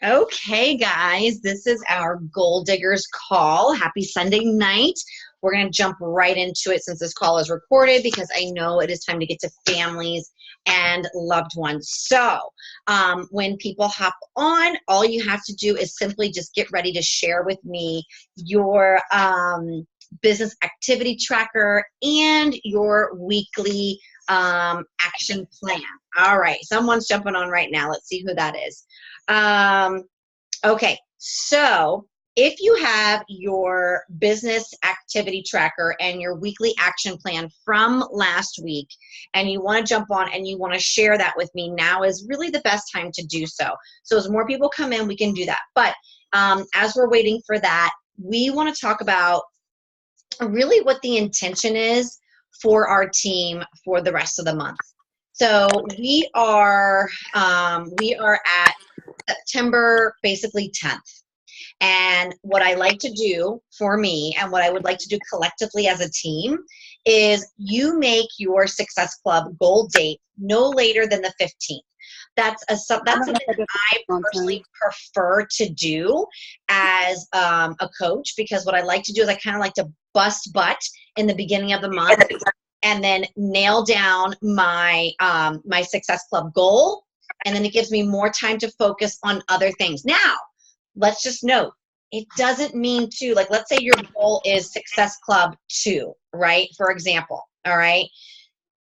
Okay, guys, this is our Goal Diggers call. Happy Sunday night. We're going to jump right into it since this call is recorded because I know it is time to get to families and loved ones. So, when people hop on, all you have to do is simply just get ready to share with me your business activity tracker and your weekly action plan. All right, someone's jumping on right now. Let's see who that is. Okay, so if you have your business activity tracker and your weekly action plan from last week and you want to jump on and you want to share that with me, now is really the best time to do so. So as more people come in, we can do that. But as we're waiting for that, we want to talk about really what the intention is for our team for the rest of the month. So we are at September basically 10th. And what I like to do for me and what I would like to do collectively as a team is you make your Success Club goal date no later than the 15th. That's something that I personally prefer to do as a coach, because what I like to do is I kind of like to bust butt in the beginning of the month and then nail down my my Success Club goal, and then it gives me more time to focus on other things. Now, let's just note, it doesn't mean to, like, let's say your goal is Success Club 2, right? For example, all right?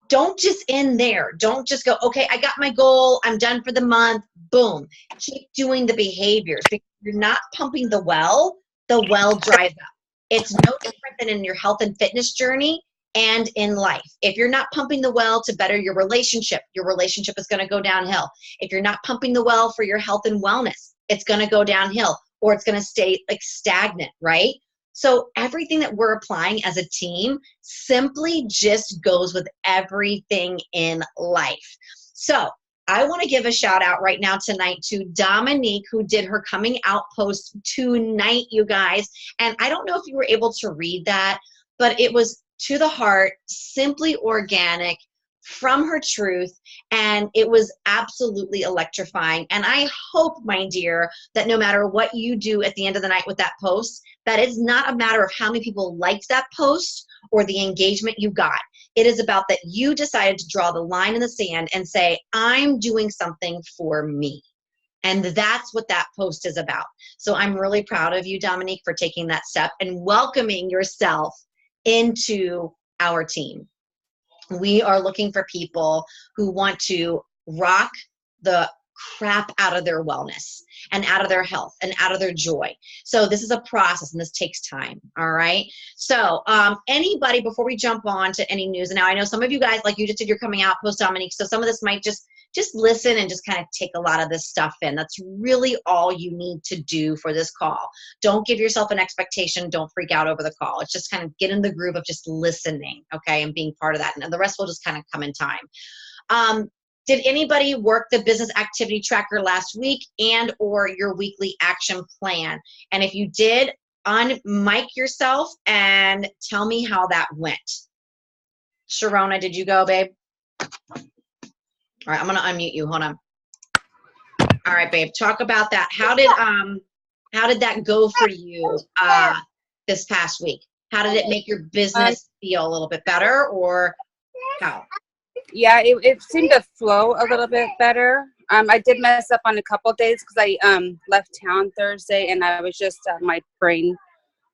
Don't just end there. Don't just go, okay, I got my goal, I'm done for the month, boom. Keep doing the behaviors, because you're not pumping the well dries up. It's no different than in your health and fitness journey and in life. If you're not pumping the well to better your relationship is going to go downhill. If you're not pumping the well for your health and wellness, it's going to go downhill, or it's going to stay like stagnant, right? So everything that we're applying as a team simply just goes with everything in life. So I want to give a shout out right now tonight to Dominique, who did her coming out post tonight, you guys. And I don't know if you were able to read that, but it was to the heart, simply organic, from her truth, and it was absolutely electrifying. And I hope, my dear, that no matter what you do at the end of the night with that post, that it's not a matter of how many people liked that post or the engagement you got. It is about that you decided to draw the line in the sand and say, I'm doing something for me. And that's what that post is about. So I'm really proud of you, Dominique, for taking that step and welcoming yourself into our team. We are looking for people who want to rock the crap out of their wellness and out of their health and out of their joy. So this is a process, and this takes time. All right. So anybody, before we jump on to any news, and now I know some of you guys, like you just did your coming out post, Dominique, so some of this might just listen and just kind of take a lot of this stuff in. That's really all you need to do for this call. Don't give yourself an expectation. Don't freak out over the call. It's just kind of get in the groove of just listening, okay, and being part of that. And the rest will just kind of come in time. Did anybody work the business activity tracker last week and or your weekly action plan? And if you did, unmic yourself and tell me how that went. Sharona, did you go, babe? All right, I'm going to unmute you. Hold on. All right, babe. Talk about that. How did that go for you this past week? How did it make your business feel a little bit better, or how? Yeah, it seemed to flow a little bit better. I did mess up on a couple of days because I left town Thursday, and I was just my brain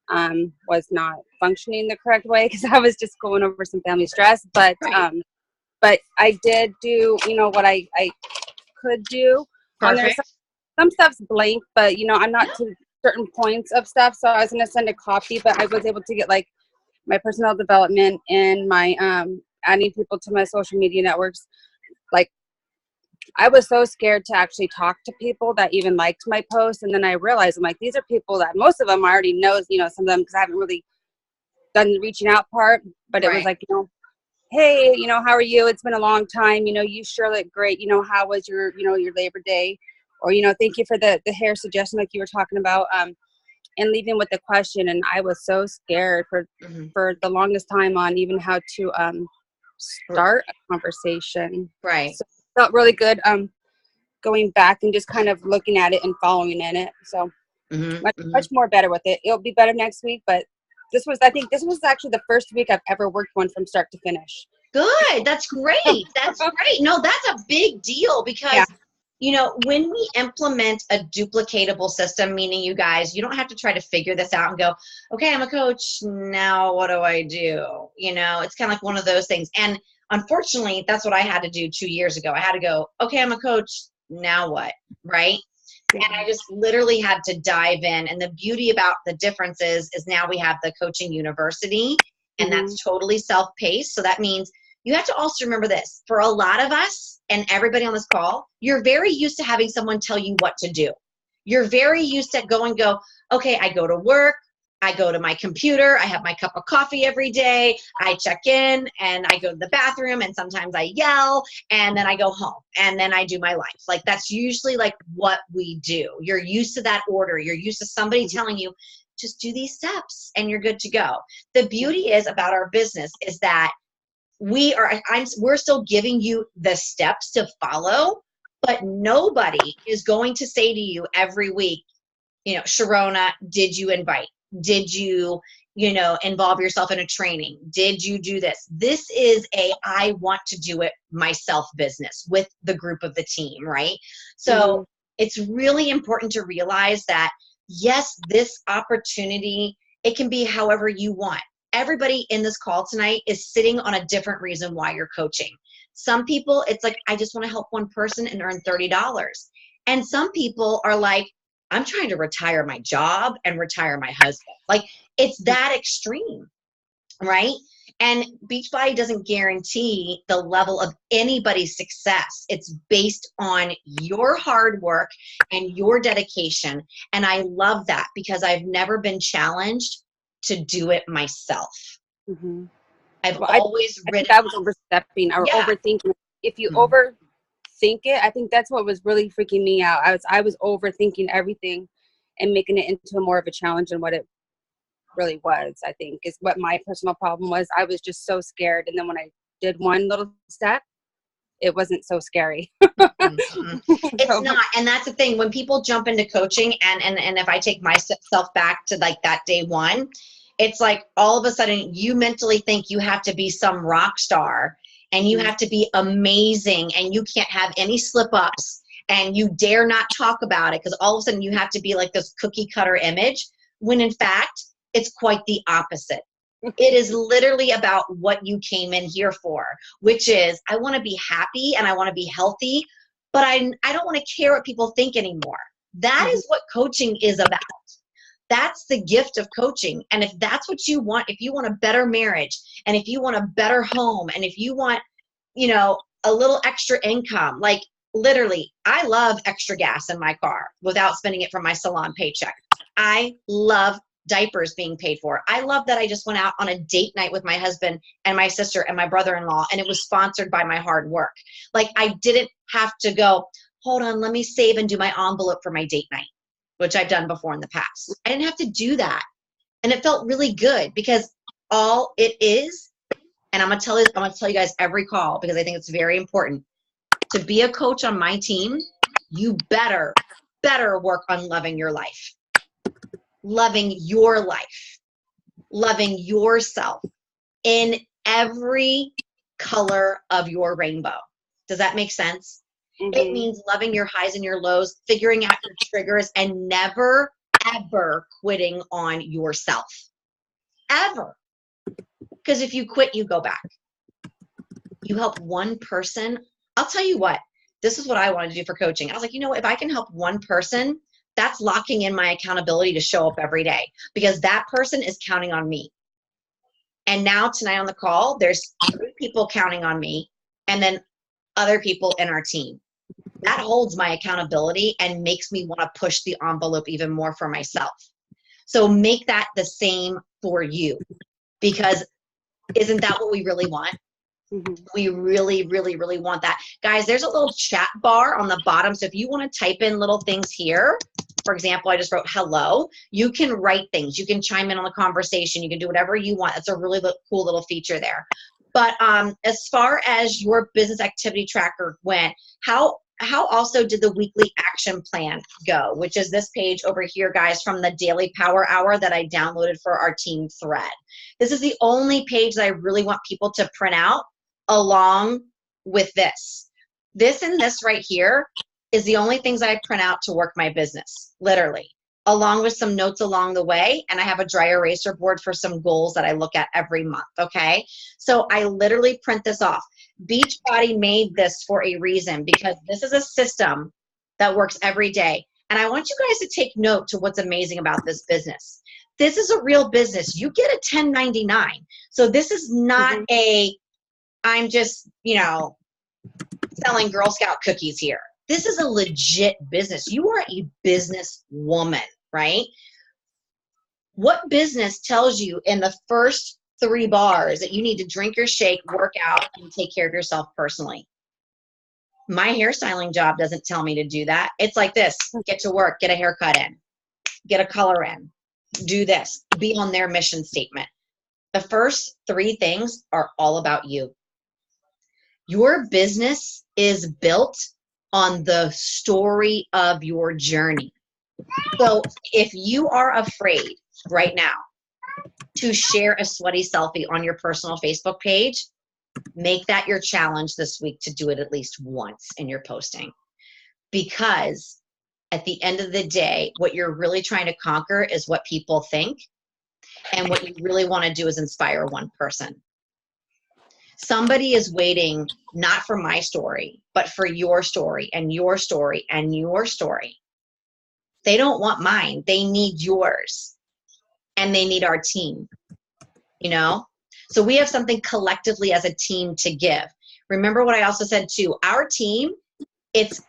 was not functioning the correct way because I was just going over some family stress. But Right. But I did do, what I could do. On there. Some stuff's blank, but, I'm not to certain points of stuff. So I was going to send a copy, but I was able to get, like, my personal development and my adding people to my social media networks. Like, I was so scared to actually talk to people that even liked my posts. And then I realized, I'm like, these are people that most of them already know, some of them, because I haven't really done the reaching out part. But it was like, hey, how are you? It's been a long time. You sure look great. How was your Labor Day? Or, thank you for the hair suggestion, like you were talking about, and leaving with the question. And I was so scared for the longest time on even how to start a conversation. Right. So it felt really good. going back and just kind of looking at it and following in it. So much more better with it. It'll be better next week, but I think this was actually the first week I've ever worked one from start to finish. Good. That's great. That's great. No, that's a big deal because, you know, when we implement a duplicatable system, meaning you guys, you don't have to try to figure this out and go, okay, I'm a coach. Now what do I do? You know, it's kind of like one of those things. And unfortunately, that's what I had to do 2 years ago. I had to go, okay, I'm a coach. Now what? Right. And I just literally had to dive in. And the beauty about the difference is now we have the coaching university, and that's totally self-paced. So that means you have to also remember this. For a lot of us and everybody on this call, you're very used to having someone tell you what to do. You're very used to go, okay, I go to work, I go to my computer, I have my cup of coffee every day, I check in, and I go to the bathroom, and sometimes I yell, and then I go home, and then I do my life. Like, that's usually like what we do. You're used to that order. You're used to somebody telling you, just do these steps, and you're good to go. The beauty is about our business is that we're still giving you the steps to follow, but nobody is going to say to you every week, you know, Sharona, did you invite? Did you, you know, involve yourself in a training? Did you do this? This is I want to do it myself business with the group of the team, right? So it's really important to realize that, yes, this opportunity, it can be however you want. Everybody in this call tonight is sitting on a different reason why you're coaching. Some people, it's like, I just want to help one person and earn $30. And some people are like, I'm trying to retire my job and retire my husband. Like, it's that extreme, right? And Beachbody doesn't guarantee the level of anybody's success. It's based on your hard work and your dedication. And I love that because I've never been challenged to do it myself. I've always I think I was overstepping or overthinking. If you overthink it, I think that's what was really freaking me out. I was overthinking everything and making it into more of a challenge than what it really was. I think is what my personal problem was. I was just so scared, and then when I did one little step, it wasn't so scary. It's not. And that's the thing. When people jump into coaching, and if I take myself back to like that day one, it's like all of a sudden you mentally think you have to be some rock star and you have to be amazing and you can't have any slip ups and you dare not talk about it because all of a sudden you have to be like this cookie cutter image, when in fact it's quite the opposite. It is literally about what you came in here for, which is I want to be happy and I want to be healthy, but I don't want to care what people think anymore. That is what coaching is about. That's the gift of coaching. And if that's what you want, if you want a better marriage, and if you want a better home, and if you want, you know, a little extra income, like literally, I love extra gas in my car without spending it from my salon paycheck. I love diapers being paid for. I love that I just went out on a date night with my husband and my sister and my brother-in-law, and it was sponsored by my hard work. Like, I didn't have to go, hold on, let me save and do my envelope for my date night, which I've done before in the past. I didn't have to do that. And it felt really good because all it is, and I'm going to tell you guys every call because I think it's very important. To be a coach on my team, you better work on loving your life. Loving your life, loving yourself in every color of your rainbow. Does that make sense? It means loving your highs and your lows, figuring out your triggers, and never, ever quitting on yourself. Ever. Because if you quit, you go back. You help one person. I'll tell you what, this is what I wanted to do for coaching. I was like, you know what, if I can help one person, that's locking in my accountability to show up every day because that person is counting on me. And now tonight on the call, there's 3 people counting on me and then other people in our team. That holds my accountability and makes me want to push the envelope even more for myself. So make that the same for you, because isn't that what we really want? We really, really, really want that. Guys, there's a little chat bar on the bottom. So if you want to type in little things here, for example, I just wrote hello. You can write things. You can chime in on the conversation. You can do whatever you want. That's a really cool little feature there. But as far as your business activity tracker went, how how also did the weekly action plan go, which is this page over here, guys, from the Daily Power Hour that I downloaded for our team thread. This is the only page that I really want people to print out along with this. This and this right here is the only things I print out to work my business, literally, along with some notes along the way. And I have a dry eraser board for some goals that I look at every month, okay? So I literally print this off. Beachbody made this for a reason, because this is a system that works every day. And I want you guys to take note to what's amazing about this business. This is a real business. You get a 1099. So this is not I'm just, selling Girl Scout cookies here. This is a legit business. You are a business woman, right? What business tells you in the first 3 bars that you need to drink your shake, work out, and take care of yourself personally? My hairstyling job doesn't tell me to do that. It's like this: get to work, get a haircut in, get a color in, do this, be on their mission statement. The first 3 things are all about you. Your business is built on the story of your journey. So if you are afraid right now to share a sweaty selfie on your personal Facebook page, make that your challenge this week to do it at least once in your posting. Because at the end of the day, what you're really trying to conquer is what people think. And what you really want to do is inspire one person. Somebody is waiting not for my story, but for your story and your story and your story. They don't want mine. They need yours. And they need our team, So we have something collectively as a team to give. Remember what I also said too, our team, it's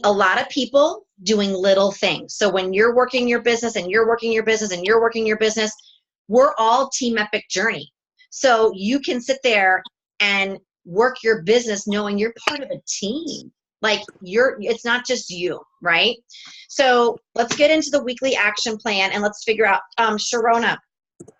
a lot of people doing little things. So when you're working your business and you're working your business and you're working your business, we're all Team Epic Journey. So you can sit there and work your business knowing you're part of a team. Like it's not just you, right? So let's get into the weekly action plan and let's figure out, Sharona,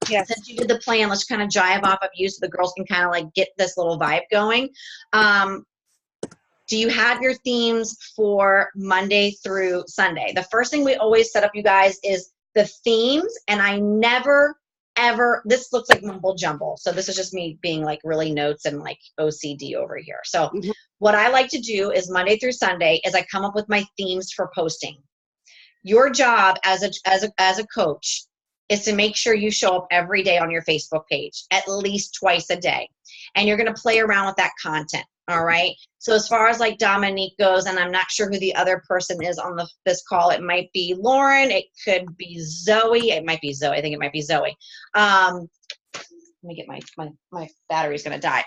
yes, since you did the plan, let's kind of jive off of you so the girls can kind of like get this little vibe going. Do you have your themes for Monday through Sunday? The first thing we always set up, you guys, is the themes, and I never ever, this looks like mumble jumble. So this is just me being like really notes and like OCD over here. So what I like to do is Monday through Sunday is I come up with my themes for posting. Your job as a coach is to make sure you show up every day on your Facebook page, at least twice a day. And you're going to play around with that content. All right. So as far as like Dominique goes, and I'm not sure who the other person is on this call. It might be Lauren. It could be Zoe. It might be Zoe. I think it might be Zoe. Let me get my battery's going to die.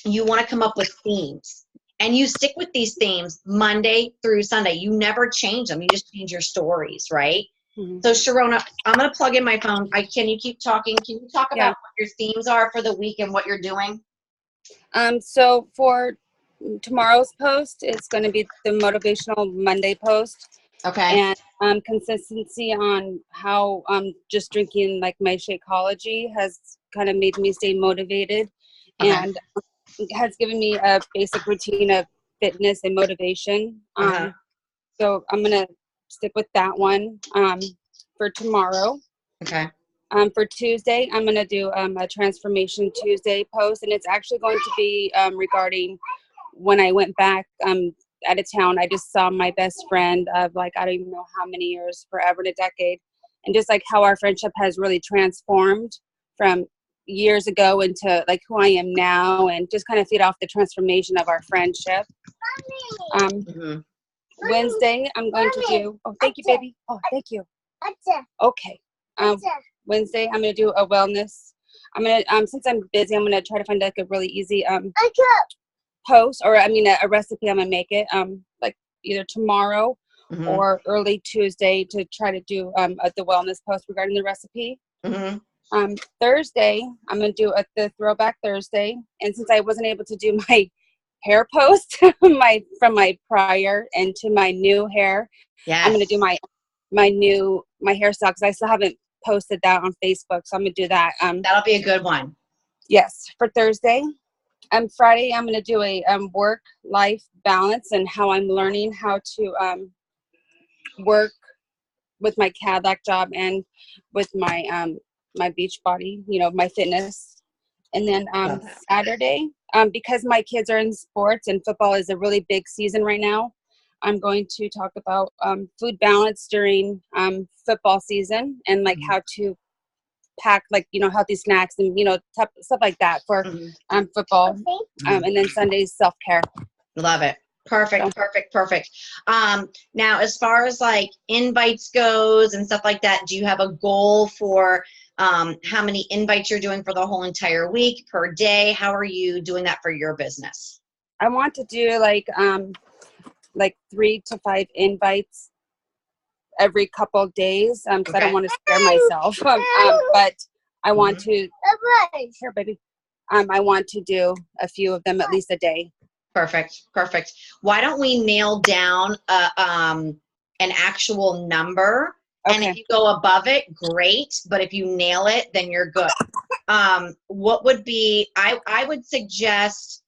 You want to come up with themes, and you stick with these themes Monday through Sunday. You never change them. You just change your stories, right? So Sharona, I'm going to plug in my phone. Can you keep talking? Can you talk about what your themes are for the week and what you're doing? So for tomorrow's post, it's going to be the Motivational Monday post. Okay. And consistency on how just drinking like my Shakeology has kind of made me stay motivated, and has given me a basic routine of fitness and motivation. So I'm going to stick with that one for tomorrow. Okay. For Tuesday, I'm going to do a Transformation Tuesday post, and it's actually going to be regarding when I went back out of town. I just saw my best friend of like, I don't even know how many years, forever and a decade, and just like how our friendship has really transformed from years ago into like who I am now, and just kind of feed off the transformation of our friendship. Wednesday, I'm going to do, oh, thank you, baby. Oh, thank you. Okay. Wednesday, I'm going to do a wellness. I'm going to, since I'm busy, I'm going to try to find like a really easy post, or a recipe. I'm going to make it like either tomorrow or early Tuesday to try to do the wellness post regarding the recipe. Thursday, I'm going to do the Throwback Thursday. And since I wasn't able to do my hair post from my prior and to my new hair, I'm going to do my hairstyle, because I still haven't posted that on Facebook, so I'm gonna do that. That'll be a good one. Yes, for Thursday. Friday, I'm going to do a work-life balance and how I'm learning how to work with my Cadillac job and with my my beach body, my fitness. And then Love that. Saturday, because my kids are in sports and football is a really big season right now, I'm going to talk about food balance during football season and like how to pack healthy snacks and stuff like that for football. And then Sunday's self-care. Love it. Perfect, So, perfect. Now, as far as like invites goes and stuff like that, do you have a goal for how many invites you're doing for the whole entire week, per day? How are you doing that for your business? I want to do like 3 to 5 invites every couple days. I don't want to scare myself. But I want to. Here, baby. I want to do a few of them at least a day. Perfect. Why don't we nail down an actual number? Okay. And if you go above it, great. But if you nail it, then you're good. What would be? I would suggest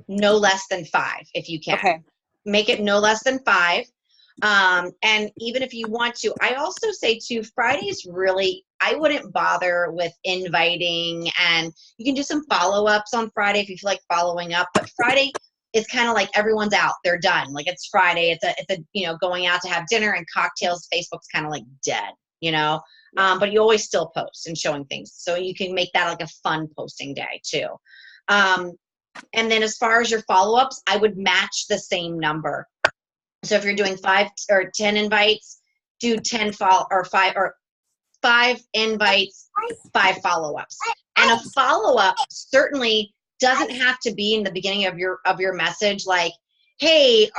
no less than 5 if you can. Okay. Make it no less than 5. And even if you want to, I also say too, Fridays really, I wouldn't bother with inviting, and you can do some follow-ups on Friday if you feel like following up, but Friday is kind of like everyone's out, they're done. Like it's Friday, it's a going out to have dinner and cocktails. Facebook's kind of like dead, but you always still post and showing things. So you can make that like a fun posting day too. And then as far as your follow-ups, I would match the same number. So if you're doing 5 or 10 invites, do 5 invites, 5 follow-ups. And a follow-up certainly doesn't have to be in the beginning of your message, like, hey,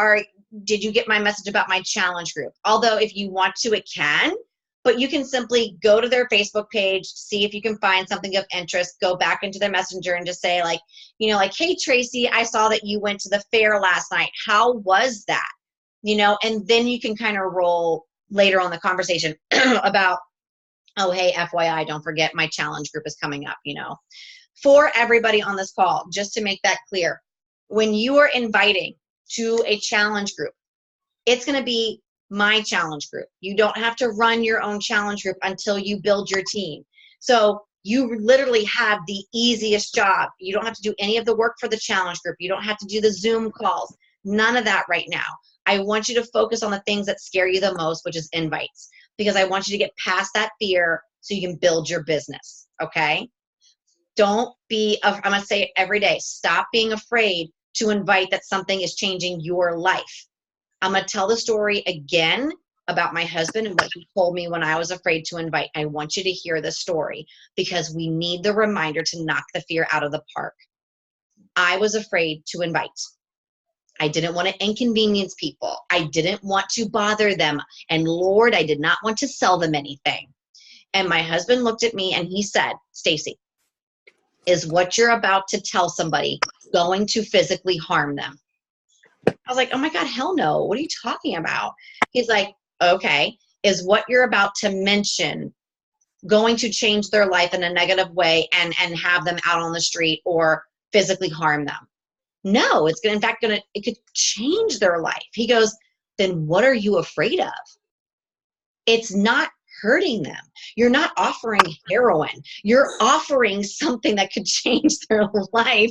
did you get my message about my challenge group? Although if you want to, it can, but you can simply go to their Facebook page, see if you can find something of interest, go back into their messenger and just say like, hey, Tracy, I saw that you went to the fair last night. How was that? And then you can kind of roll later on the conversation about, oh, hey, FYI, don't forget my challenge group is coming up, For everybody on this call, just to make that clear, when you are inviting to a challenge group, it's going to be my challenge group. You don't have to run your own challenge group until you build your team. So you literally have the easiest job. You don't have to do any of the work for the challenge group. You don't have to do the Zoom calls. None of that right now. I want you to focus on the things that scare you the most, which is invites, because I want you to get past that fear so you can build your business, okay? Don't be, I'm going to say it every day, stop being afraid to invite that something is changing your life. I'm going to tell the story again about my husband and what he told me when I was afraid to invite. I want you to hear the story because we need the reminder to knock the fear out of the park. I was afraid to invite. I didn't want to inconvenience people. I didn't want to bother them. And Lord, I did not want to sell them anything. And my husband looked at me and he said, Stacy, is what you're about to tell somebody going to physically harm them? I was like, oh my God, hell no. What are you talking about? He's like, okay, is what you're about to mention going to change their life in a negative way and have them out on the street or physically harm them? No, it's in fact it could change their life. He goes, then what are you afraid of? It's not hurting them. You're not offering heroin. You're offering something that could change their life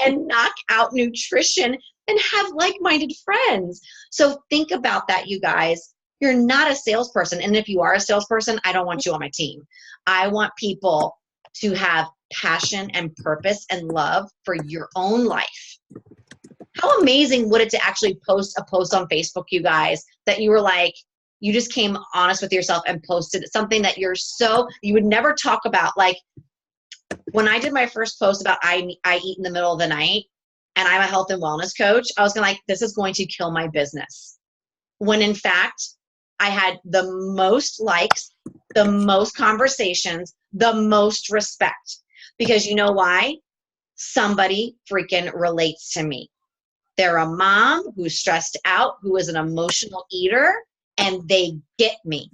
and knock out nutrition and have like-minded friends. So think about that, you guys. You're not a salesperson. And if you are a salesperson, I don't want you on my team. I want people to have passion and purpose and love for your own life. How amazing would it to actually post a post on Facebook, you guys, that you were like, you just came honest with yourself and posted something that you would never talk about. Like when I did my first post about I eat in the middle of the night and I'm a health and wellness coach, I was like, this is going to kill my business. When in fact, I had the most likes, the most conversations, the most respect. Because you know why? Somebody freaking relates to me. They're a mom who's stressed out, who is an emotional eater, and they get me.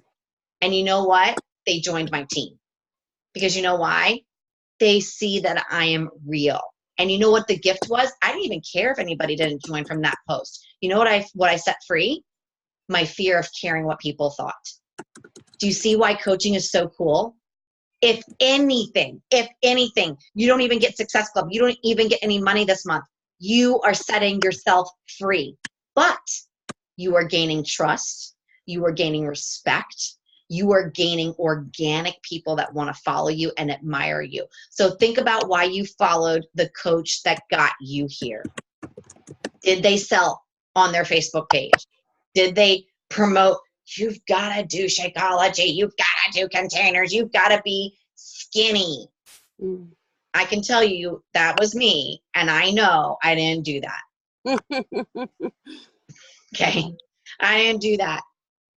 And you know what? They joined my team. Because you know why? They see that I am real. And you know what the gift was? I didn't even care if anybody didn't join from that post. You know what I set free? My fear of caring what people thought. Do you see why coaching is so cool? If anything, you don't even get Success Club. You don't even get any money this month. You are setting yourself free. But you are gaining trust. You are gaining respect. You are gaining organic people that want to follow you and admire you. So think about why you followed the coach that got you here. Did they sell on their Facebook page? Did they promote, you've got to do Shakeology, you've got to do containers, you've got to be skinny? I can tell you that was me, and I know I didn't do that. Okay? I didn't do that.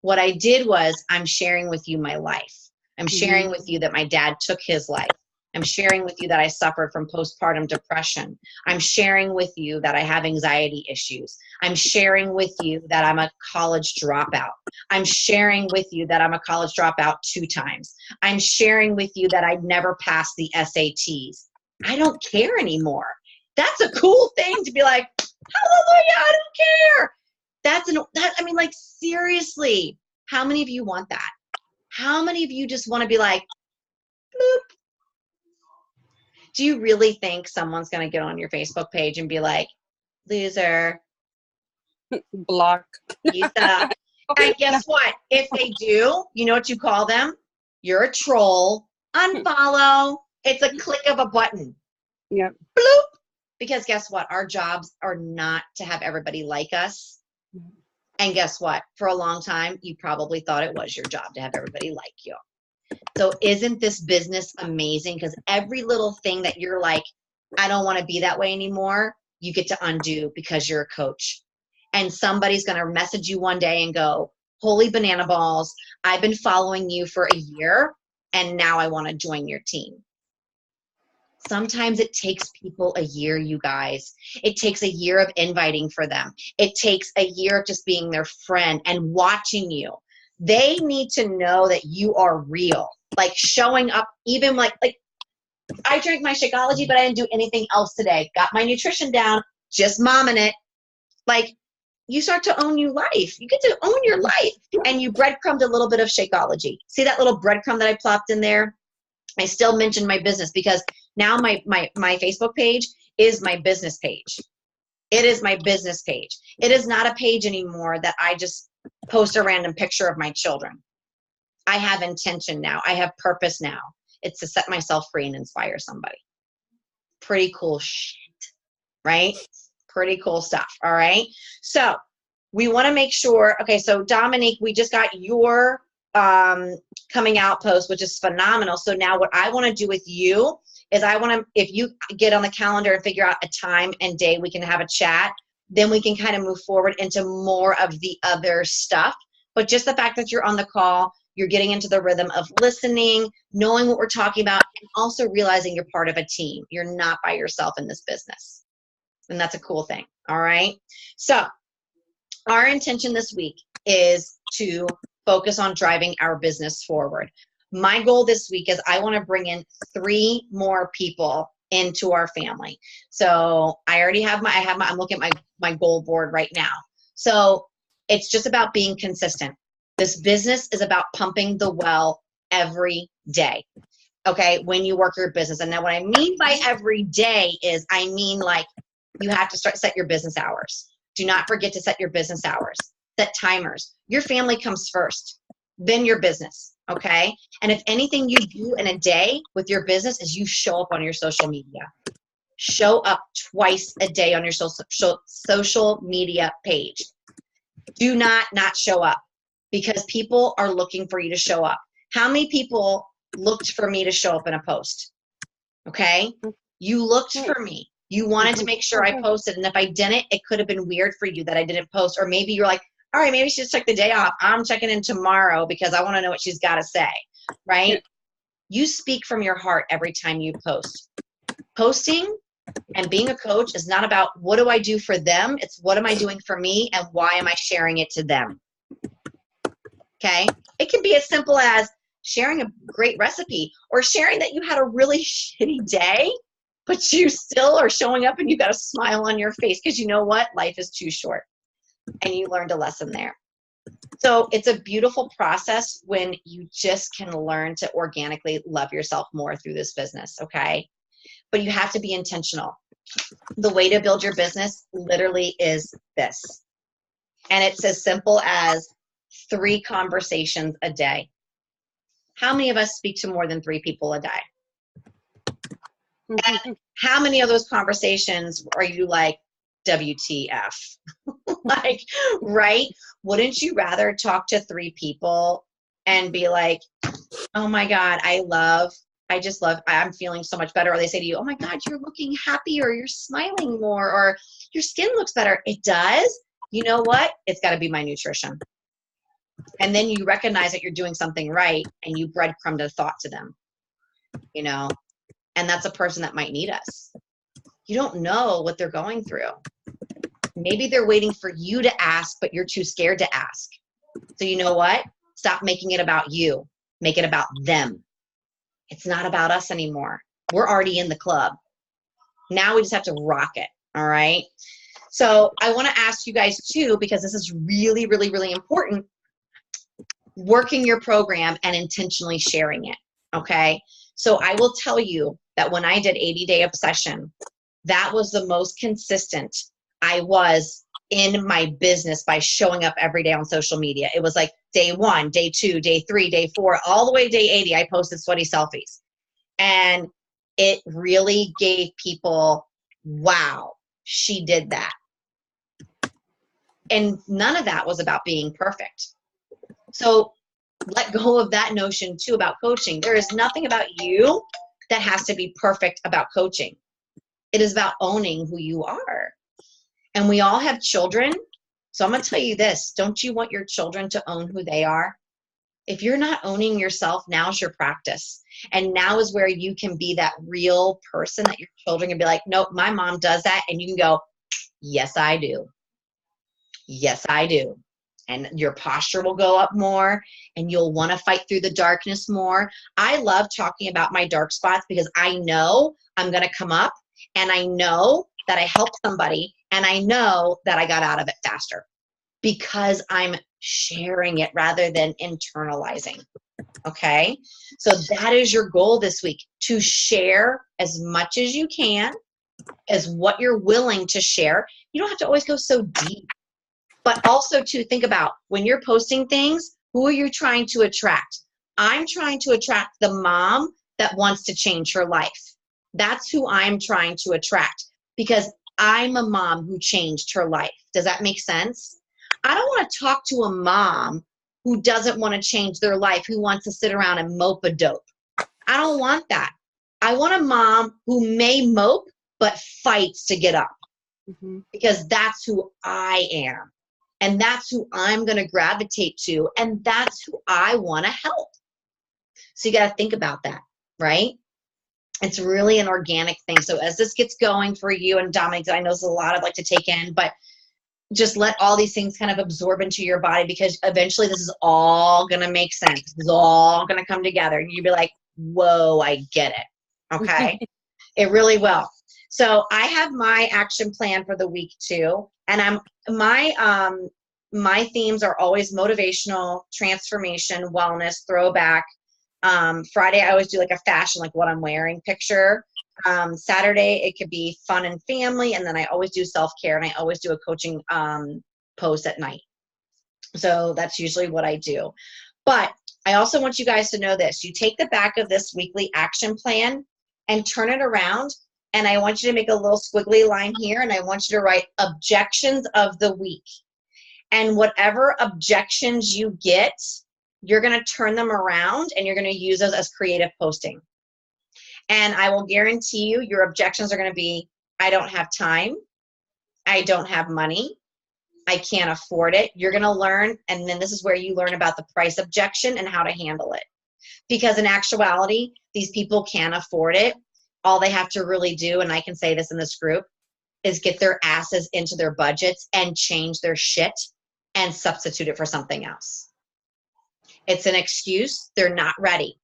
What I did was I'm sharing with you my life. I'm sharing with you that my dad took his life. I'm sharing with you that I suffered from postpartum depression. I'm sharing with you that I have anxiety issues. I'm sharing with you that I'm a college dropout. I'm sharing with you that I'm a college dropout 2 times. I'm sharing with you that I never passed the SATs. I don't care anymore. That's a cool thing to be like, hallelujah, I don't care. I mean, like, seriously, how many of you want that? How many of you just want to be like, bloop? Do you really think someone's going to get on your Facebook page and be like, loser, block? Lisa. And guess what? If they do, you know what you call them? You're a troll. Unfollow. It's a click of a button. Yep. Bloop. Because guess what? Our jobs are not to have everybody like us. And guess what? For a long time, you probably thought it was your job to have everybody like you. So isn't this business amazing? Because every little thing that you're like, I don't want to be that way anymore, you get to undo because you're a coach. And somebody's going to message you one day and go, holy banana balls, I've been following you for a year, and now I want to join your team. Sometimes it takes people a year, you guys. It takes a year of inviting for them. It takes a year of just being their friend and watching you. They need to know that you are real. Like showing up, even like I drank my Shakeology, but I didn't do anything else today. Got my nutrition down, just momming it. Like, you start to own your life. You get to own your life. And you breadcrumbed a little bit of Shakeology. See that little breadcrumb that I plopped in there? I still mentioned my business because now my Facebook page is my business page. It is my business page. It is not a page anymore that I just post a random picture of my children. I have intention now. I have purpose now. It's to set myself free and inspire somebody. Pretty cool shit, right? Pretty cool stuff, all right? So we want to make sure, okay, so Dominique, we just got your coming out post, which is phenomenal. So now what I want to do with you is I want to, if you get on the calendar and figure out a time and day we can have a chat, then we can kind of move forward into more of the other stuff. But just the fact that you're on the call, you're getting into the rhythm of listening, knowing what we're talking about, and also realizing you're part of a team. You're not by yourself in this business. And that's a cool thing, all right? So our intention this week is to focus on driving our business forward. My goal this week is I want to bring in 3 more people into our family. So I already have I'm looking at my goal board right now. So it's just about being consistent. This business is about pumping the well every day. Okay, when you work your business. And now what I mean by every day is I mean like you have to set your business hours. Do not forget to set your business hours. Set timers. Your family comes first, then your business, okay? And if anything you do in a day with your business is you show up on your social media. Show up twice a day on your social media page. Do not show up because people are looking for you to show up. How many people looked for me to show up in a post? Okay? You looked for me. You wanted to make sure I posted. And if I didn't, it could have been weird for you that I didn't post. Or maybe you're like, all right, maybe she just took the day off. I'm checking in tomorrow because I want to know what she's got to say, right? You speak from your heart every time you post. Posting and being a coach is not about what do I do for them. It's what am I doing for me and why am I sharing it to them? Okay? It can be as simple as sharing a great recipe or sharing that you had a really shitty day, but you still are showing up and you got a smile on your face because you know what? Life is too short. And you learned a lesson there. So it's a beautiful process when you just can learn to organically love yourself more through this business, okay? But you have to be intentional. The way to build your business literally is this. And it's as simple as 3 conversations a day. How many of us speak to more than 3 people a day? And how many of those conversations are you like, WTF? Like, right? Wouldn't you rather talk to 3 people and be like, oh my God, I'm feeling so much better. Or they say to you, oh my God, you're looking happier, you're smiling more, or your skin looks better. It does. You know what? It's got to be my nutrition. And then you recognize that you're doing something right and you breadcrumbed a thought to them, you know, and that's a person that might need us. You don't know what they're going through. Maybe they're waiting for you to ask, but you're too scared to ask. So you know what? Stop making it about you. Make it about them. It's not about us anymore. We're already in the club. Now we just have to rock it. All right. So I want to ask you guys too, because this is really, really, really important, working your program and intentionally sharing it. Okay. So I will tell you that when I did 80-day obsession, that was the most consistent I was in my business by showing up every day on social media. It was like day 1, day 2, day 3, day 4, all the way to day 80, I posted sweaty selfies. And it really gave people, wow, she did that. And none of that was about being perfect. So let go of that notion too about coaching. There is nothing about you that has to be perfect about coaching. It is about owning who you are. And we all have children. So I'm going to tell you this. Don't you want your children to own who they are? If you're not owning yourself, now's your practice. And now is where you can be that real person that your children can be like, nope, my mom does that. And you can go, yes, I do. Yes, I do. And your posture will go up more and you'll want to fight through the darkness more. I love talking about my dark spots because I know I'm going to come up and I know that I helped somebody and I know that I got out of it faster because I'm sharing it rather than internalizing. Okay. So that is your goal this week, to share as much as you can, as what you're willing to share. You don't have to always go so deep. But also to think about when you're posting things, who are you trying to attract? I'm trying to attract the mom that wants to change her life. That's who I'm trying to attract because I'm a mom who changed her life. Does that make sense? I don't want to talk to a mom who doesn't want to change their life, who wants to sit around and mope a dope. I don't want that. I want a mom who may mope, but fights to get up because that's who I am. And that's who I'm going to gravitate to. And that's who I want to help. So you got to think about that, right? It's really an organic thing. So as this gets going for you and Dominic, I know there's a lot I'd like to take in, but just let all these things kind of absorb into your body because eventually this is all going to make sense. This is all going to come together. And you'll be like, whoa, I get it. Okay. It really will. So I have my action plan for the week too. And my themes are always motivational, transformation, wellness, throwback. Friday, I always do like a fashion, like what I'm wearing picture. Saturday, it could be fun and family. And then I always do self-care and I always do a coaching post at night. So that's usually what I do. But I also want you guys to know this. You take the back of this weekly action plan and turn it around. And I want you to make a little squiggly line here. And I want you to write objections of the week. And whatever objections you get, you're going to turn them around and you're going to use those as creative posting. And I will guarantee you your objections are going to be, I don't have time. I don't have money. I can't afford it. You're going to learn. And then this is where you learn about the price objection and how to handle it. Because in actuality, these people can't afford it. All they have to really do, and I can say this in this group, is get their asses into their budgets and change their shit and substitute it for something else. It's an excuse. They're not ready.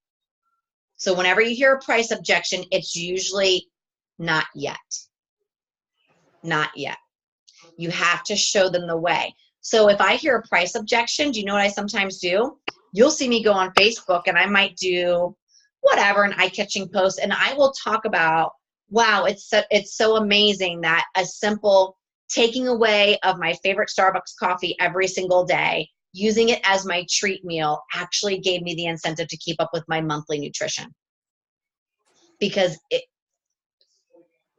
So whenever you hear a price objection, it's usually Not yet. Not yet. You have to show them the way. So if I hear a price objection, do you know what I sometimes do? You'll see me go on Facebook and I might do whatever, an eye-catching post, and I will talk about, wow, it's so amazing that a simple taking away of my favorite Starbucks coffee every single day, using it as my treat meal, actually gave me the incentive to keep up with my monthly nutrition. Because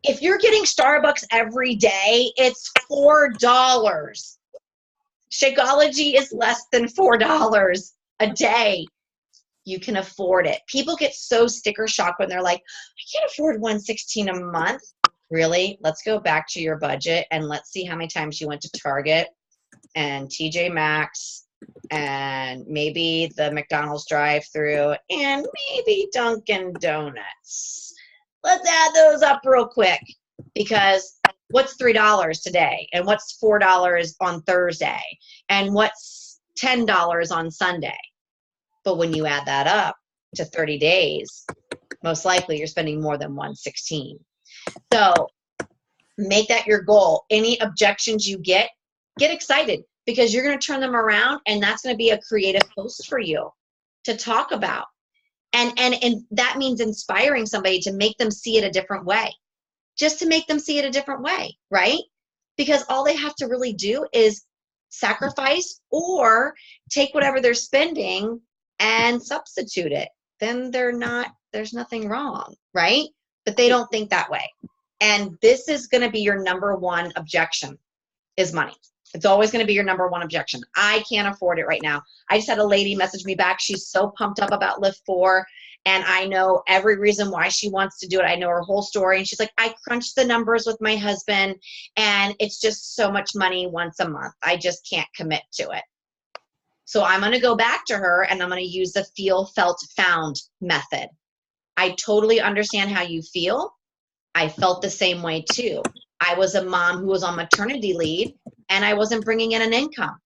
if you're getting Starbucks every day, it's $4. Shakeology is less than $4 a day. You can afford it. People get so sticker shock when they're like, I can't afford $116 a month. Really? Let's go back to your budget and let's see how many times you went to Target and TJ Maxx and maybe the McDonald's drive-through and maybe Dunkin' Donuts. Let's add those up real quick, because what's $3 today? And what's $4 on Thursday? And what's $10 on Sunday? But when you add that up to 30 days, most likely you're spending more than $116. So make that your goal. Any objections you get excited, because you're going to turn them around, and that's going to be a creative post for you to talk about. And that means inspiring somebody to make them see it a different way. Just to make them see it a different way, right? Because all they have to really do is sacrifice or take whatever they're spending and substitute it. Then there's nothing wrong, right? But they don't think that way. And this is going to be your number one objection, is money. It's always going to be your number one objection. I can't afford it right now. I just had a lady message me back. She's so pumped up about Lift 4, and I know every reason why she wants to do it. I know her whole story. And she's like, I crunched the numbers with my husband, and it's just so much money once a month. I just can't commit to it. So I'm going to go back to her, and I'm going to use the feel, felt, found method. I totally understand how you feel. I felt the same way too. I was a mom who was on maternity leave, and I wasn't bringing in an income.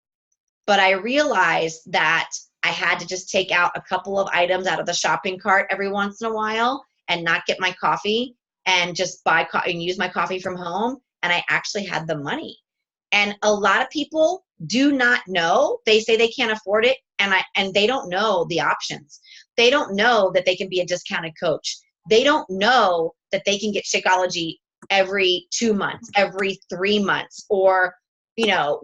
But I realized that I had to just take out a couple of items out of the shopping cart every once in a while and not get my coffee, and just buy and use my coffee from home. And I actually had the money. And a lot of people do not know. They say they can't afford it, and they don't know the options. They don't know that they can be a discounted coach. They don't know that they can get Shakeology every 2 months, every 3 months, or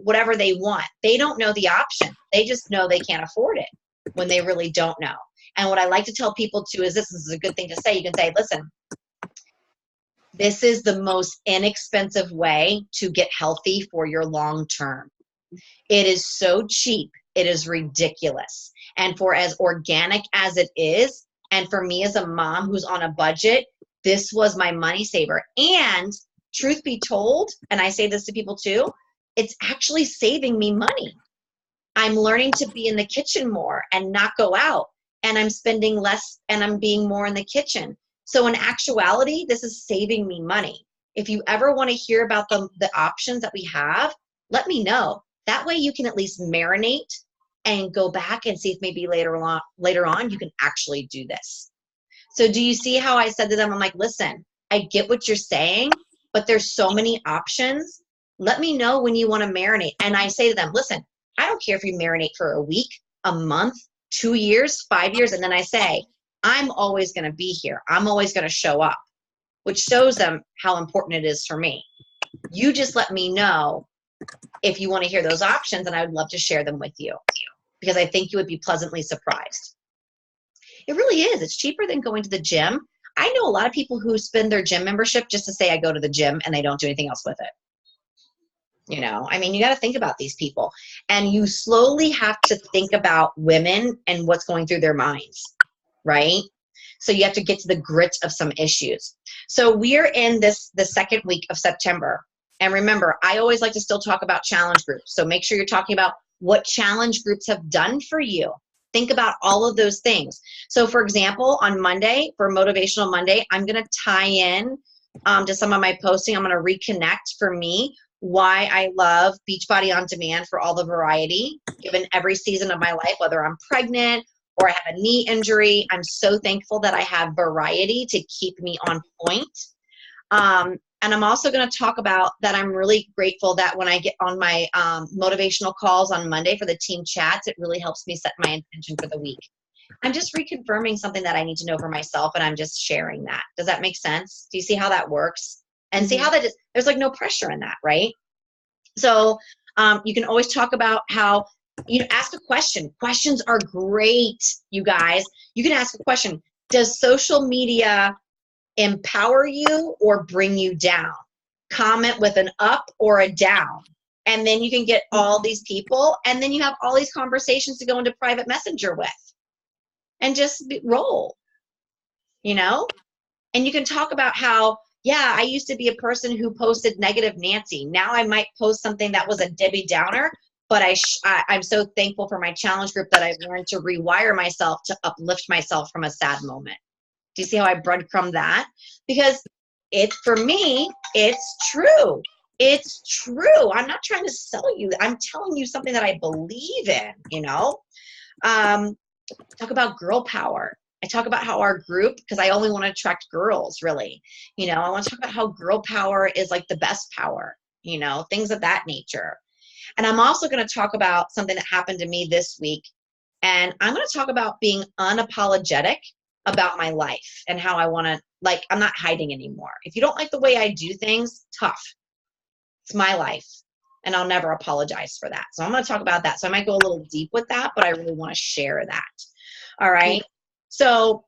whatever they want. They don't know the option. They just know they can't afford it when they really don't know. And what I like to tell people too is this is a good thing to say. You can say, listen, this is the most inexpensive way to get healthy for your long term. It is so cheap. It is ridiculous. And for as organic as it is, and for me as a mom who's on a budget, this was my money saver. And truth be told, and I say this to people too, it's actually saving me money. I'm learning to be in the kitchen more and not go out, and I'm spending less and I'm being more in the kitchen. So in actuality, this is saving me money. If you ever want to hear about the options that we have, let me know. That way you can at least marinate and go back and see if maybe later on you can actually do this. So do you see how I said to them, I'm like, listen, I get what you're saying, but there's so many options. Let me know when you want to marinate. And I say to them, listen, I don't care if you marinate for a week, a month, 2 years, 5 years. And then I say, I'm always going to be here. I'm always going to show up, which shows them how important it is for me. You just let me know if you want to hear those options, and I would love to share them with you, because I think you would be pleasantly surprised. It really is. It's cheaper than going to the gym. I know a lot of people who spend their gym membership just to say I go to the gym, and they don't do anything else with it. You got to think about these people, and you slowly have to think about women and what's going through their minds, right? So you have to get to the grit of some issues. So we're in the second week of September. And remember, I always like to still talk about challenge groups. So make sure you're talking about what challenge groups have done for you. Think about all of those things. So for example, on Monday, for Motivational Monday, I'm going to tie in to some of my posting. I'm going to reconnect for me why I love Beachbody On Demand for all the variety, given every season of my life, whether I'm pregnant or I have a knee injury. I'm so thankful that I have variety to keep me on point. And I'm also going to talk about that. I'm really grateful that when I get on my motivational calls on Monday for the team chats, it really helps me set my intention for the week. I'm just reconfirming something that I need to know for myself, and I'm just sharing that. Does that make sense? Do you see how that works? And see how that is, there's like no pressure in that, right? So you can always talk about how, ask a question. Questions are great, you guys. You can ask a question. Does social media empower you or bring you down? Comment with an up or a down. And then you can get all these people, and then you have all these conversations to go into private messenger with. And just roll, And you can talk about how, yeah, I used to be a person who posted negative Nancy. Now I might post something that was a Debbie Downer, but I'm so thankful for my challenge group that I've learned to rewire myself to uplift myself from a sad moment. Do you see how I breadcrumb that? Because for me, it's true. It's true. I'm not trying to sell you. I'm telling you something that I believe in, Talk about girl power. I talk about how our group, because I only want to attract girls, really. I want to talk about how girl power is like the best power, things of that nature. And I'm also going to talk about something that happened to me this week. And I'm going to talk about being unapologetic about my life and how I want to, I'm not hiding anymore. If you don't like the way I do things, tough. It's my life. And I'll never apologize for that. So I'm going to talk about that. So I might go a little deep with that, but I really want to share that. All right. So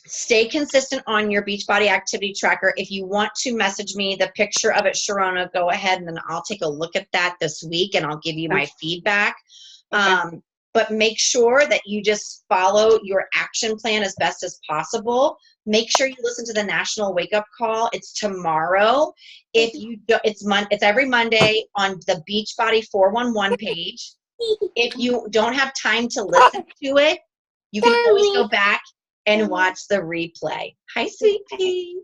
stay consistent on your Beachbody activity tracker. If you want to message me the picture of it, Sharona, go ahead, and then I'll take a look at that this week and I'll give you my feedback. Okay. But make sure that you just follow your action plan as best as possible. Make sure you listen to the National Wake Up Call. It's tomorrow. It's every Monday on the Beachbody 411 page. If you don't have time to listen to it, you can always go back and watch the replay. Hi, sweetie.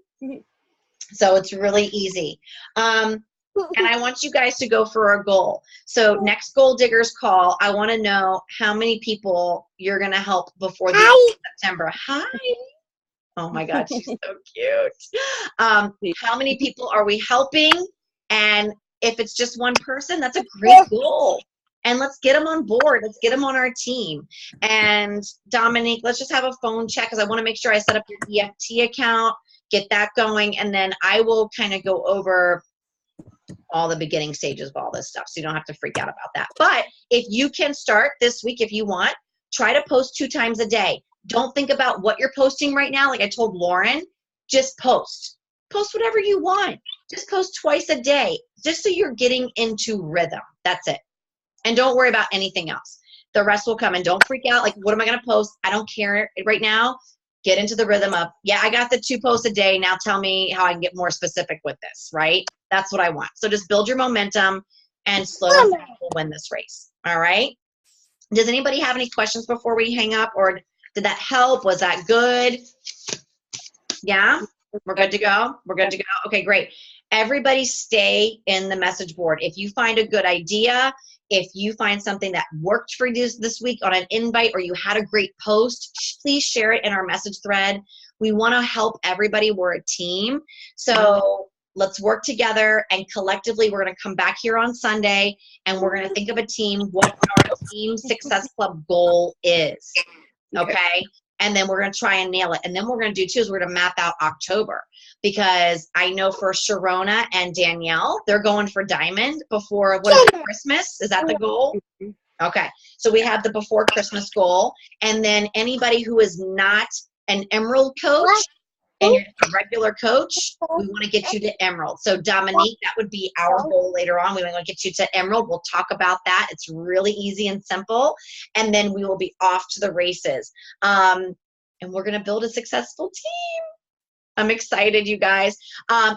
So it's really easy. And I want you guys to go for a goal. So next Goal Diggers call, I want to know how many people you're going to help before the end of September. Hi. Oh my God, she's so cute. How many people are we helping? And if it's just one person, that's a great goal. And let's get them on board. Let's get them on our team. And Dominique, let's just have a phone check because I want to make sure I set up your EFT account, get that going, and then I will kind of go over all the beginning stages of all this stuff, so you don't have to freak out about that. But if you can start this week, if you want, try to post 2 times a day. Don't think about what you're posting right now. Like I told Lauren, just post. Post whatever you want. Just post twice a day, just so you're getting into rhythm. That's it. And don't worry about anything else. The rest will come. And don't freak out. Like, what am I going to post? I don't care right now. Get into the rhythm of, yeah, I got the 2 posts a day. Now tell me how I can get more specific with this, right? That's what I want. So just build your momentum and slowly we'll win this race. All right. Does anybody have any questions before we hang up, or did that help? Was that good? Yeah, we're good to go. We're good to go. Okay, great. Everybody stay in the message board. If you find a good idea, if you find something that worked for you this week on an invite, or you had a great post, please share it in our message thread. We want to help everybody. We're a team. So let's work together, and collectively we're going to come back here on Sunday and we're going to think of a team, what our Team Success Club goal is. Okay? And then we're going to try and nail it. And then what we're going to do too is we're going to map out October, because I know for Sharona and Danielle, they're going for Diamond before, what is it, Christmas? Is that the goal? Okay. So we have the before Christmas goal. And then anybody who is not an Emerald coach and you're a regular coach, we want to get you to Emerald. So Dominique, that would be our goal later on. We want to get you to Emerald. We'll talk about that. It's really easy and simple. And then we will be off to the races. And we're going to build a successful team. I'm excited, you guys.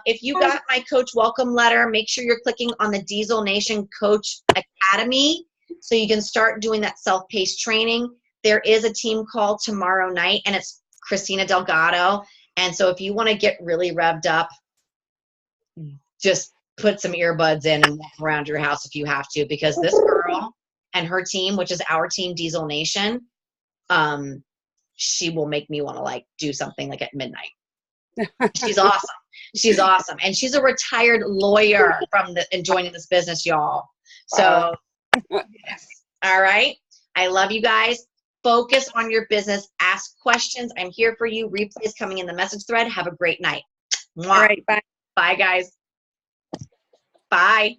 If you got my coach welcome letter, make sure you're clicking on the Diesel Nation Coach Academy so you can start doing that self-paced training. There is a team call tomorrow night, and it's Christina Delgado. And so if you want to get really revved up, just put some earbuds in and walk around your house if you have to, because this girl and her team, which is our team, Diesel Nation, she will make me want to do something at midnight. She's awesome. She's awesome. And she's a retired lawyer from and joining this business, y'all. So, yes. All right. I love you guys. Focus on your business. Ask questions. I'm here for you. Replays coming in the message thread. Have a great night. Mwah. All right. Bye. Bye, guys. Bye.